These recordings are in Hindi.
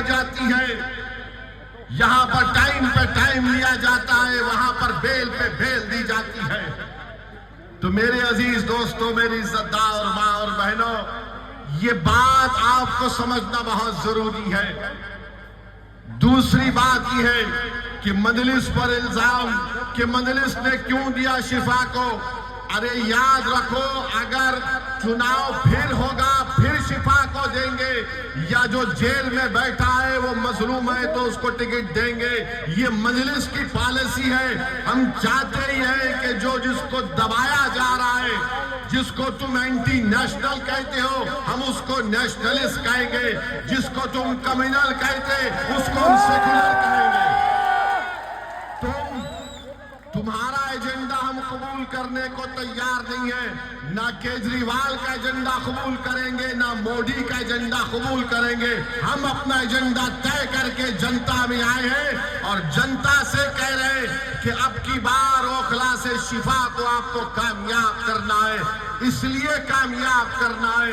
जाती है, यहां पर टाइम पे टाइम लिया जाता है, वहां पर बेल पे बेल दी जाती है। तो मेरे अजीज दोस्तों, मेरी इज्जतदार माँ और बहनों, ये बात आपको समझना बहुत जरूरी है। दूसरी बात यह है कि मजलिस पर इल्जाम कि मजलिस ने क्यों दिया शिफा को। अरे याद रखो, अगर चुनाव फिर होगा फिर शिफा को देंगे, या जो जेल में बैठा है वो मजलूम है तो उसको टिकट देंगे। ये मजलिस की पॉलिसी है। हम चाहते ही हैं कि जो जिसको दबाया जा रहा है, जिसको तुम एंटी नेशनल कहते हो, हम उसको नेशनलिस्ट कहेंगे। जिसको तुम कम्युनल कहते उसको हम सेकुलर कहेंगे। तुम्हारा एजेंडा हम कबूल करने को तैयार नहीं है। ना केजरीवाल का एजेंडा कबूल करेंगे, ना मोदी का एजेंडा कबूल करेंगे। हम अपना एजेंडा तय करके जनता में आए हैं और जनता से कह रहे हैं कि अब की बार ओखला से शिफा को आपको कामयाब करना है। इसलिए कामयाब करना है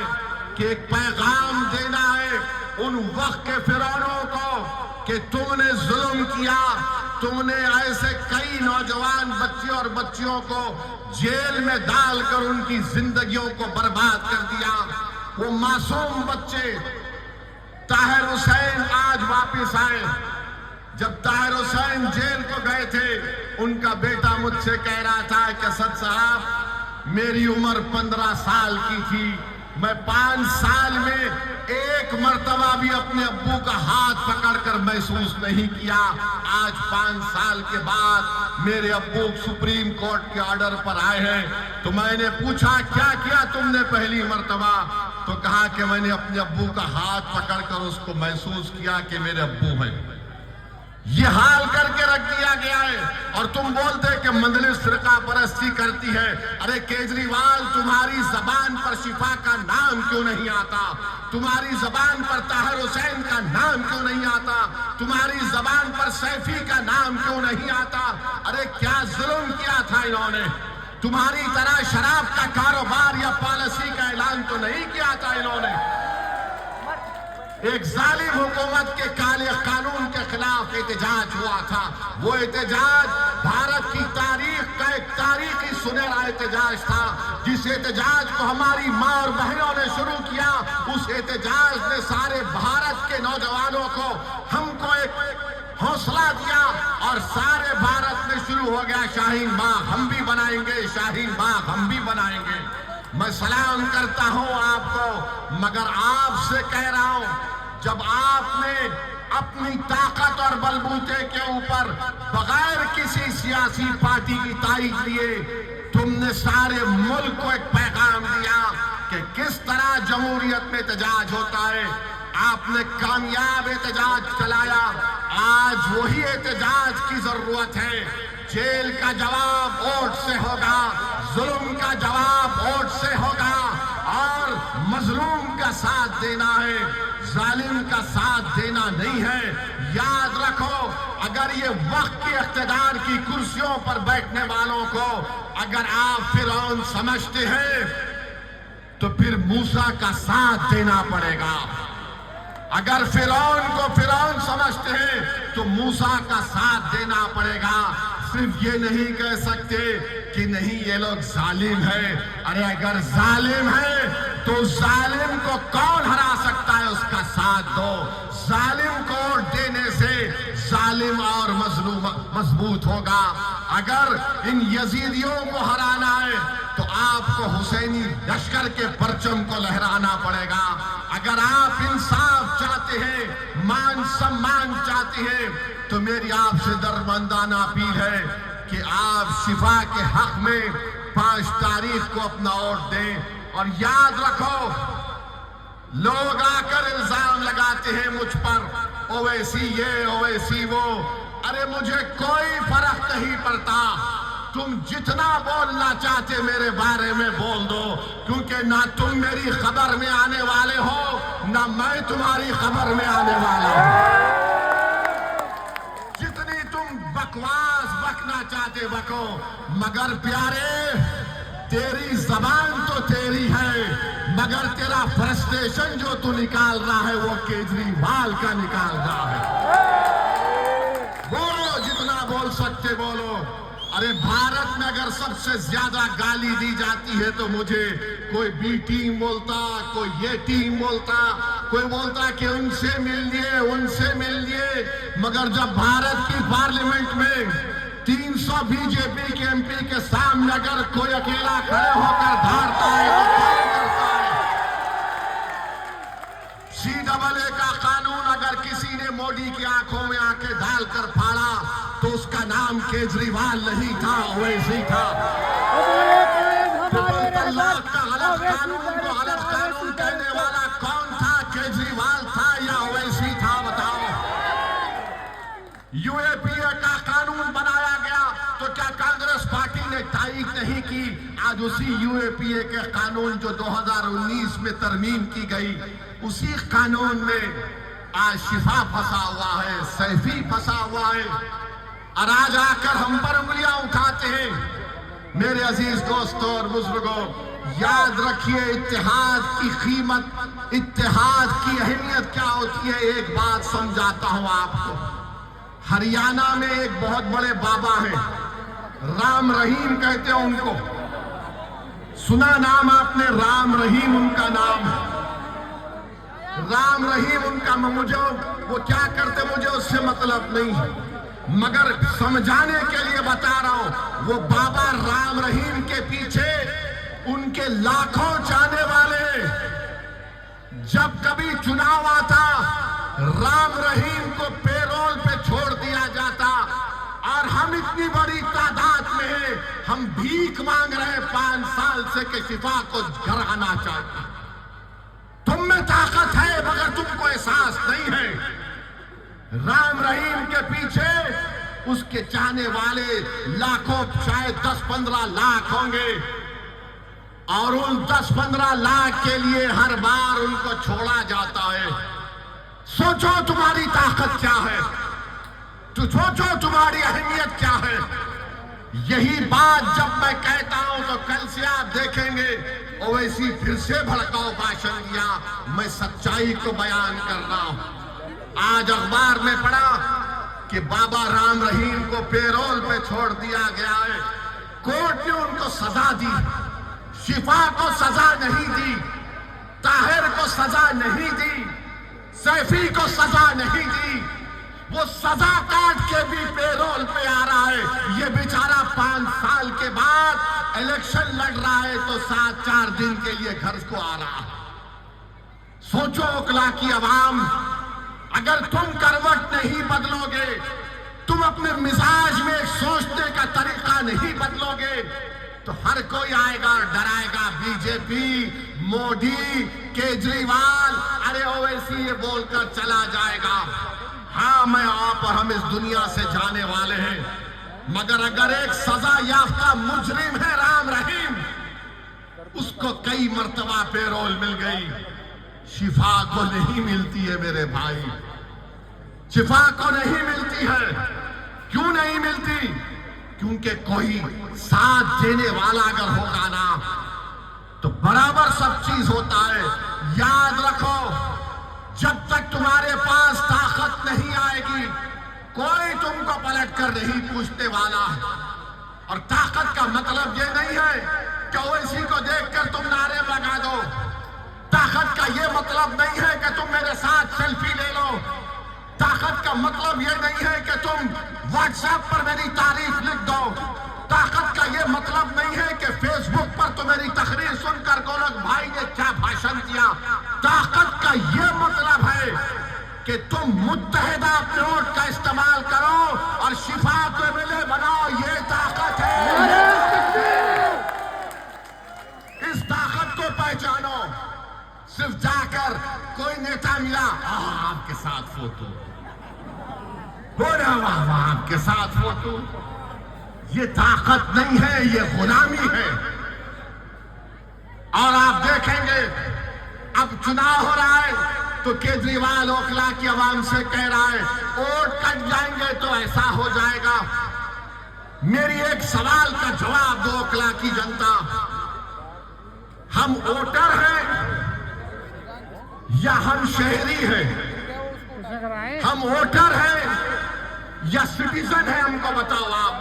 कि एक पैगाम देना है उन वक्त के फिरौनों को कि तुमने जुल्म किया, तुमने ऐसे कई नौजवान बच्चे और बच्चियों को जेल में डालकर उनकी जिंदगियों को बर्बाद कर दिया। वो मासूम बच्चे ताहिर हुसैन आज वापस आए। जब ताहिर हुसैन जेल को गए थे, उनका बेटा मुझसे कह रहा था कि असद साहब, मेरी उम्र 15 साल की थी, मैं 5 साल में एक मर्तबा भी अपने अब्बू का हाथ पकड़कर महसूस नहीं किया। आज 5 साल के बाद मेरे अब्बू सुप्रीम कोर्ट के ऑर्डर पर आए हैं। तो मैंने पूछा, क्या किया तुमने पहली मर्तबा? तो कहा कि मैंने अपने अब्बू का हाथ पकड़कर उसको महसूस किया कि मेरे अब्बू हैं। ये हाल करके रख दिया गया है। और तुम बोलते कि मजलिस फिरका परस्ती करती है। अरे केजरीवाल, तुम्हारी जबान पर शिफा का नाम क्यों नहीं आता? तुम्हारी जबान पर ताहिर हुसैन का नाम क्यों नहीं आता? तुम्हारी जबान पर सैफी का नाम क्यों नहीं आता? अरे क्या जुल्म किया था इन्होंने? तुम्हारी तरह शराब का कारोबार या पॉलिसी का ऐलान तो नहीं किया था इन्होंने। एक जालिम हुकूमत के काले कानून के खिलाफ एहतजाज हुआ था। वो एहतजाज भारत की तारीख का एक तारीखी सुनहरा एहतजाज था। जिस एहतजाज को हमारी माँ और बहनों ने शुरू किया, उस एहतजाज ने सारे भारत के नौजवानों को, हमको एक हौसला दिया और सारे भारत में शुरू हो गया, शाहीन बाग हम भी बनाएंगे, शाहीन बाग हम भी बनाएंगे। मैं सलाम करता हूं आपको, मगर आपसे कह रहा हूं, जब आपने अपनी ताकत और बलबूते के ऊपर बगैर किसी सियासी पार्टी की तारीख लिए तुमने सारे मुल्क को एक पैगाम दिया कि किस तरह जमहूरियत में एहतजाज होता है, आपने कामयाब एहतजाज चलाया। आज वही एहतजाज की जरूरत है। जेल का जवाब वोट से होगा, जुल्म का जवाब वोट से होगा, और मजलूम का साथ देना है, जालिम का साथ देना नहीं है। याद रखो, अगर ये वक्त की इख्तिदार की कुर्सियों पर बैठने वालों को अगर आप फिरौन समझते हैं तो फिर मूसा का साथ देना पड़ेगा। अगर फिरौन को फिरौन समझते हैं तो मूसा का साथ देना पड़ेगा। सिर्फ ये नहीं कह सकते कि नहीं ये लोग जालिम है। अरे अगर जालिम है तो जालिम को कौन हरा सकता है, उसका साथ दो। जालिम को वोट देने से जालिम और मजलूम मजबूत होगा। अगर इन यजीदियों को हराना है तो आपको हुसैनी लश्कर के परचम को लहराना पड़ेगा। अगर आप इंसाफ चाहते हैं, मान सम्मान चाहते हैं, तो मेरी आपसे दरबंदाना अपील है कि आप शिफा के हक में 5 तारीख को अपना वोट दें। और याद रखो, लोग आकर इल्जाम लगाते हैं मुझ पर, ओवैसी ये ओवैसी वो। अरे मुझे कोई फर्क नहीं पड़ता, तुम जितना बोलना चाहते मेरे बारे में बोल दो, क्योंकि ना तुम मेरी खबर में आने वाले हो, ना मैं तुम्हारी खबर में आने वाला हूं। जितनी तुम बकवास बकना चाहते बको, मगर प्यारे, तेरी जबान तो तेरी है, मगर तेरा फ्रस्ट्रेशन जो तू निकाल रहा है वो केजरीवाल का निकाल रहा है। बोलो, जितना बोल सकते बोलो। अरे भारत में अगर सबसे ज्यादा गाली दी जाती है तो मुझे कोई बी टीम बोलता, कोई ये टीम बोलता, कोई बोलता कि उनसे मिल लिए, उनसे मिल लिए। मगर जब भारत की पार्लियामेंट में 300 बीजेपी के एमपी के सामने अगर कोई अकेला खड़े होकर धारता है तो कौन करता है? CAA का कानून अगर किसी ने मोदी की आंखों में आंखें डालकर फाड़ा तो उसका नाम केजरीवाल नहीं था, ओवैसी था। तलाक का गलत कानून को गलत कानून कहने वाला कौन था? केजरीवाल था या ओवैसी था? बताओ। UAPA का कानून बनाया गया तो क्या कांग्रेस पार्टी ने तारीख नहीं की? आज उसी UAPA के कानून जो 2019 में तरमीम की गई, उसी कानून में आज शिफा फंसा हुआ है, सैफी फंसा हुआ है, और आज आकर हम पर उंगलियां उठाते हैं। मेरे अजीज दोस्तों और बुजुर्गों, याद रखिए इत्तेहाद की कीमत, इत्तेहाद की अहमियत क्या होती है। एक बात समझाता हूं आपको। हरियाणा में एक बहुत बड़े बाबा हैं, राम रहीम कहते हैं उनको। सुना नाम आपने? राम रहीम उनका नाम है। राम रहीम उनका, मुझे वो क्या करते मुझे उससे मतलब नहीं है, मगर समझाने के लिए बता रहा हूं। वो बाबा राम रहीम के पीछे उनके लाखों चाहने वाले। जब कभी चुनाव आता, राम रहीम को पेरोल पे छोड़ दिया जाता, और हम इतनी बड़ी तादाद में हैं, हम भीख मांग रहे 5 साल से कि शिफा को घर आना चाहते। तुम में ताकत है मगर तुमको एहसास नहीं है। राम रहीम के पीछे उसके चाहने वाले लाखों, शायद 10-15 लाख होंगे, और उन 10-15 लाख के लिए हर बार उनको छोड़ा जाता है। सोचो तुम्हारी ताकत क्या है, तो सोचो तुम्हारी अहमियत क्या है। यही बात जब मैं कहता हूं तो कल से आप देखेंगे ओवैसी फिर से भड़काऊ भाषण दिया। मैं सच्चाई को बयान कर रहा हूं। आज अखबार में पढ़ा कि बाबा राम रहीम को पेरोल पे छोड़ दिया गया है। कोर्ट ने उनको सजा दी, शिफा को सजा नहीं दी, ताहिर को सजा नहीं दी, सैफी को सजा नहीं दी। वो सजा काट के भी पेरोल पे आ रहा है। ये बेचारा 5 साल के बाद इलेक्शन लड़ रहा है तो 7-4 दिन के लिए घर को आ रहा है। सोचो ओखला की आवाम, अगर तुम करवट नहीं बदलोगे, तुम अपने मिजाज में सोचने का तरीका नहीं बदलोगे, तो हर कोई आएगा डराएगा, बीजेपी, मोदी, केजरीवाल, अरे ओवैसी ये बोलकर चला जाएगा। हाँ, मैं आप और हम इस दुनिया से जाने वाले हैं, मगर अगर एक सजा याफ्ता मुजरिम है राम रहीम, उसको कई मर्तबा पेरोल मिल गई, शिफा को नहीं मिलती है मेरे भाई, शिफा को नहीं मिलती है। क्यों नहीं मिलती? क्योंकि कोई साथ देने वाला अगर होगा ना तो बराबर सब चीज होता है। याद रखो, जब तक तुम्हारे पास ताकत नहीं आएगी, कोई तुमको पलट कर नहीं पूछने वाला। और ताकत का मतलब ये नहीं है कि ओवैसी को देखकर तुम नारे लगा दो। ताकत का ये मतलब नहीं है कि तुम मेरे साथ सेल्फी ले लो। ताकत का मतलब ये नहीं है कि तुम व्हाट्सएप पर मेरी तारीफ लिख दो। ताकत का ये मतलब नहीं है कि फेसबुक पर तो मेरी तकरीर सुनकर गोलक भाई ने क्या भाषण दिया। ताकत का ये मतलब है कि तुम मुत्तहिदा अपने वोट का इस्तेमाल करो और शिफा को मिले बनाओ। ये ताकत है। इस ताकत को पहचानो। सिर्फ जाकर कोई नेता मिला, आपके साथ फोटो, बोले वाह वाह आपके साथ फोटो, ये ताकत नहीं है, ये गुलामी है। और आप देखेंगे अब चुनाव हो रहा है तो केजरीवाल ओखला की आवाम से कह रहा है वोट कट जाएंगे तो ऐसा हो जाएगा। मेरी एक सवाल का जवाब दो ओखला की जनता, हम वोटर हैं या हम शहरी हैं? हम वोटर हैं या सिटीजन हैं? हमको बताओ आप।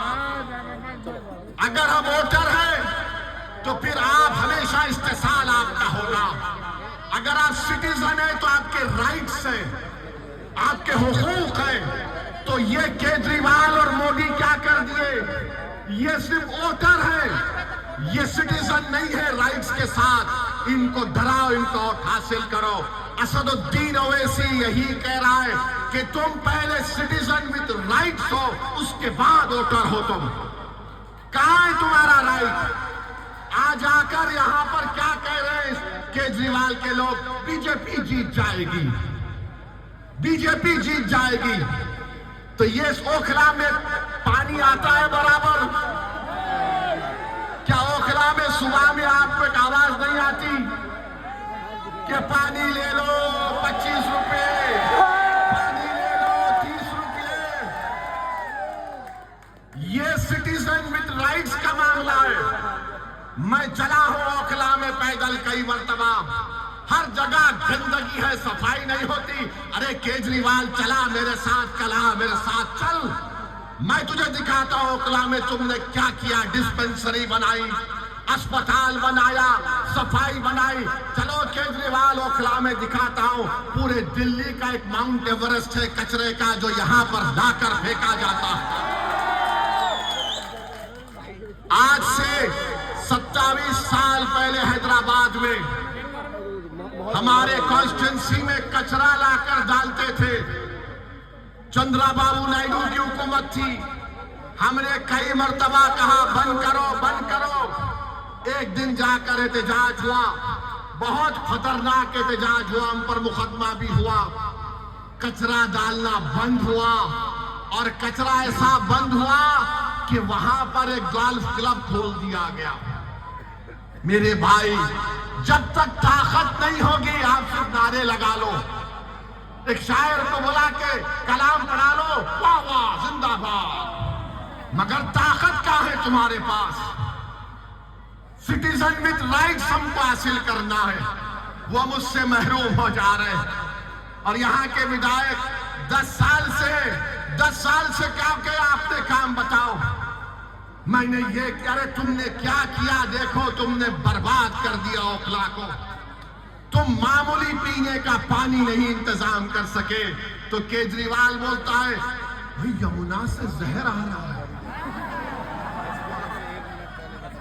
अगर हम वोटर हैं तो फिर आप हमेशा इस्तेसाल आपका होगा। अगर आप सिटीजन हैं तो आपके राइट्स हैं, आपके हुकूक हैं। तो ये केजरीवाल और मोदी क्या कर दिए? ये सिर्फ वोटर है, ये सिटीजन नहीं है राइट्स के साथ। इनको डराओ, इनको हासिल करो। असदुद्दीन ओवैसी यही कह रहा है कि तुम पहले सिटीजन विद राइट्स हो, उसके बाद वोटर हो। तुम कहां है तुम्हारा राइट? आज आकर यहां पर क्या कह रहे हैं केजरीवाल के लोग? बीजेपी जीत जाएगी, बीजेपी जीत जाएगी। तो ये ओखला में पानी आता है बराबर? क्या ओखला में सुबह में आपको एक आवाज नहीं आती कि पानी ले लो 25 रुपए, पानी ले लो 30 रुपए? ये सिटीजन विद राइट्स का मामला है। मैं चला हूं ओखला में पैदल कई मरतबा, हर जगह गंदगी है, सफाई नहीं होती। अरे केजरीवाल चला मेरे साथ, चला मेरे साथ चल, मैं तुझे दिखाता हूं ओखला में तुमने क्या किया। डिस्पेंसरी बनाई, अस्पताल बनाया, सफाई बनाई। चलो केजरीवाल ओखला में दिखाता हूं। पूरे दिल्ली का एक माउंट एवरेस्ट है कचरे का, जो यहां पर लाकर फेंका जाता है। आज से 27 साल पहले हैदराबाद में हमारे कॉन्स्टिट्यूंसी में कचरा लाकर डालते थे। चंद्रबाबू नायडू की हुकूमत थी। हमने कई मर्तबा कहा बंद करो, बंद करो। एक दिन जाकर एहतजाज हुआ, बहुत खतरनाक एहतजाज हुआ, हम पर मुकदमा भी हुआ। कचरा डालना बंद हुआ, और कचरा ऐसा बंद हुआ कि वहां पर एक गोल्फ क्लब खोल दिया गया। मेरे भाई, जब तक ताकत नहीं होगी आप सिर्फ नारे लगा लो। एक शायर को बुला के कलाम पढ़ा लो, वाह वाह जिंदाबाद, मगर ताकत क्या है तुम्हारे पास? सिटीजन विद राइट्स हमको हासिल करना है, वो मुझसे महरूम हो जा रहे हैं। और यहाँ के विधायक 10 साल से क्या किया आपने काम बताओ? मैंने ये किया। अरे तुमने क्या किया? देखो तुमने बर्बाद कर दिया ओखला को। तुम मामूली पीने का पानी नहीं इंतजाम कर सके। तो केजरीवाल बोलता है भाई यमुना से जहर आ रहा है।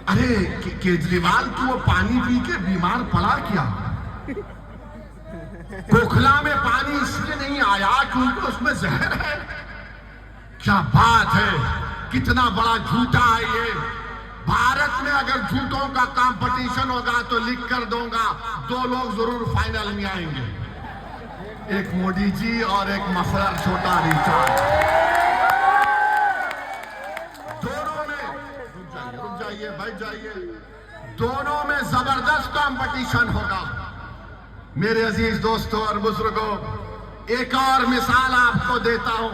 अरे केजरीवाल तू वो पानी पी के बीमार पड़ा क्या? ओखला में पानी इसलिए नहीं आया क्योंकि उसमें जहर है। क्या बात है, कितना बड़ा झूठा है ये। भारत में अगर झूठों का कंपटीशन होगा तो लिख कर दूंगा 2 लोग जरूर फाइनल में आएंगे, एक मोदी जी और एक मफलर छोटा रिचार्ड। दोनों में रुक जाइए बैठ जाइए, दोनों में जबरदस्त कंपटीशन होगा। मेरे अजीज दोस्तों और बुजुर्गों, एक और मिसाल आपको देता हूं।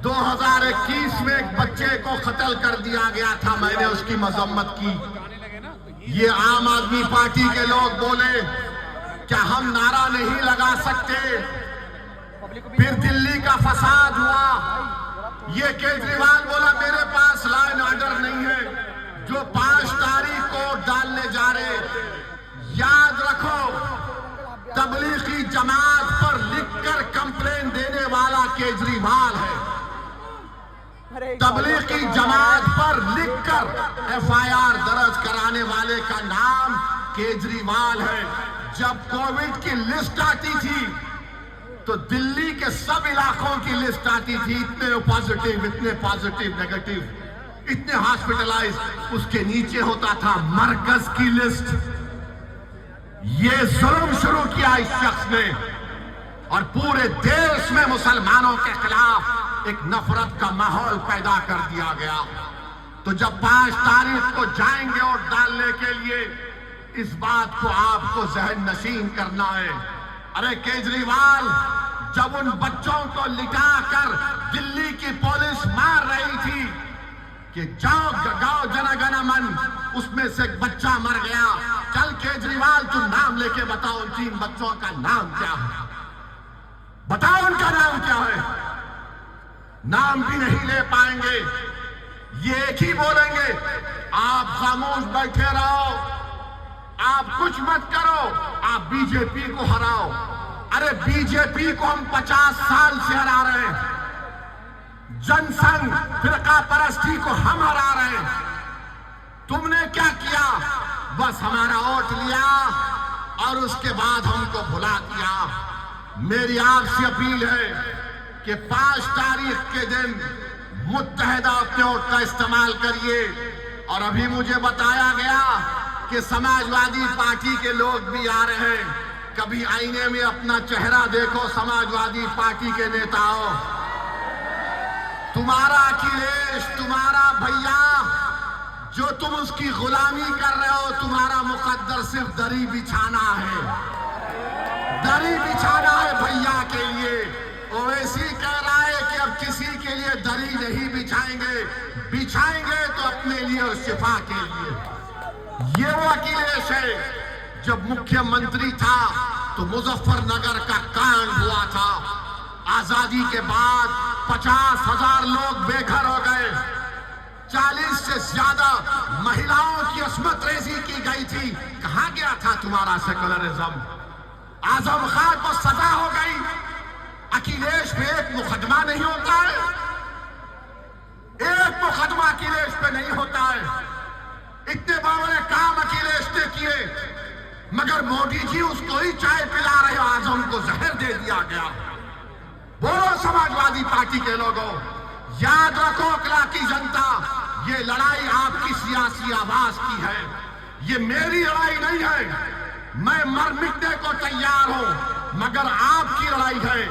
2021 में एक बच्चे को कत्ल कर दिया गया था, मैंने उसकी मजम्मत की। ये आम आदमी पार्टी के लोग बोले क्या हम नारा नहीं लगा सकते? फिर दिल्ली का फसाद हुआ। ये केजरीवाल बोला मेरे पास लॉ एंड ऑर्डर नहीं है, जो 5 तारीख को डालने जा रहे। याद रखो, तबलीगी जमात पर लिखकर कंप्लेन देने वाला केजरीवाल है। तबलीगी जमात पर लिखकर एफआईआर दर्ज कराने वाले का नाम केजरीवाल है। जब कोविड की लिस्ट आती थी तो दिल्ली के सब इलाकों की लिस्ट आती थी, इतने पॉजिटिव नेगेटिव, इतने हॉस्पिटलाइज, उसके नीचे होता था मरकज की लिस्ट। ये जुल्म शुरू किया इस शख्स ने और पूरे देश में मुसलमानों के खिलाफ एक नफरत का माहौल पैदा कर दिया गया। तो जब 5 तारीख को जाएंगे वोट डालने के लिए, इस बात को आपको जहन नशीन करना है। अरे केजरीवाल, जब उन बच्चों को लिटाकर दिल्ली की पुलिस मार रही थी, कि जाओ गाओ जनगण मन, उसमें से एक बच्चा मर गया। चल केजरीवाल तुम नाम लेके बताओ उन 3 बच्चों का नाम क्या है, बताओ उनका नाम क्या है। नाम भी नहीं ले पाएंगे, ये एक ही बोलेंगे आप खामोश बैठे रहो, आप कुछ मत करो, आप बीजेपी को हराओ। अरे बीजेपी को हम 50 साल से हरा रहे हैं, जनसंघ फिरका परस्ती को हम हरा रहे हैं। तुमने क्या किया? बस हमारा वोट लिया और उसके बाद हमको भुला दिया। मेरी आपसे अपील है कि 5 तारीख के दिन मुत्तहदा अपने वोट का इस्तेमाल करिए। और अभी मुझे बताया गया कि समाजवादी पार्टी के लोग भी आ रहे हैं। कभी आईने में अपना चेहरा देखो समाजवादी पार्टी के नेताओं। तुम्हारा अखिलेश, तुम्हारा भैया, जो तुम उसकी गुलामी कर रहे हो, तुम्हारा मुकद्दर सिर्फ दरी बिछाना है, दरी बिछाना है भैया के लिए। ओवैसी कह रहा है कि अब किसी के लिए दरी नहीं बिछाएंगे, बिछाएंगे तो अपने लिए और शिफा के लिए। ये वो अखिलेश है जब मुख्यमंत्री था तो मुजफ्फरनगर का कांड हुआ था। आजादी के बाद 50,000 लोग बेघर हो गए, 40 से ज्यादा महिलाओं की अस्मत रेजी की गई थी। कहां गया था तुम्हारा सेकुलरिज्म? आजम खान को सजा हो गई, अखिलेश पे एक मुकदमा नहीं होता है, एक मुकदमा अखिलेश पे नहीं होता है। इतने बड़े काम अखिलेश ने किए, मगर मोदी जी उसको ही चाय पिला रहे, आजम को जहर दे दिया गया। बोलो समाजवादी पार्टी के लोगों, याद रखो अकला की जनता, ये लड़ाई आपकी सियासी आवाज की है, ये मेरी लड़ाई नहीं है। मैं मर मिटने को तैयार हूं, मगर आपकी लड़ाई है।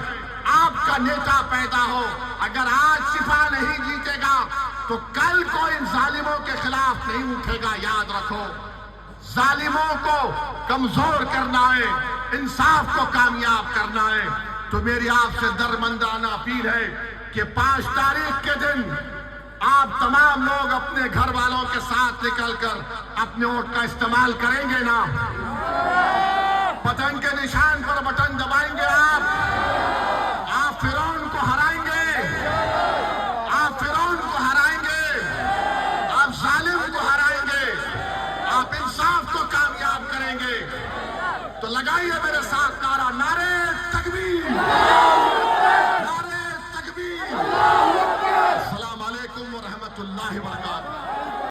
आपका नेता पैदा हो, अगर आज शिफा नहीं जीतेगा तो कल को इन जालिमों के खिलाफ नहीं उठेगा। याद रखो, जालिमों को कमजोर करना है, इंसाफ को कामयाब करना है। तो मेरी आपसे दरमंदाना अपील है कि 5 तारीख के दिन आप तमाम लोग अपने घर वालों के साथ निकलकर अपने वोट का इस्तेमाल करेंगे ना? बटन के निशान पर बटन दबाएंगे आप फिरौन को हराएंगे, आप फिरौन को हराएंगे, आप जालिम को हराएंगे, आप इंसाफ को कामयाब करेंगे। तो लगाइए मेरे साथ नारा, नारे तकबीर, नारे तकबीर। अस्सलाम वालेकुम व रहमतुल्लाहि व बरकातहू।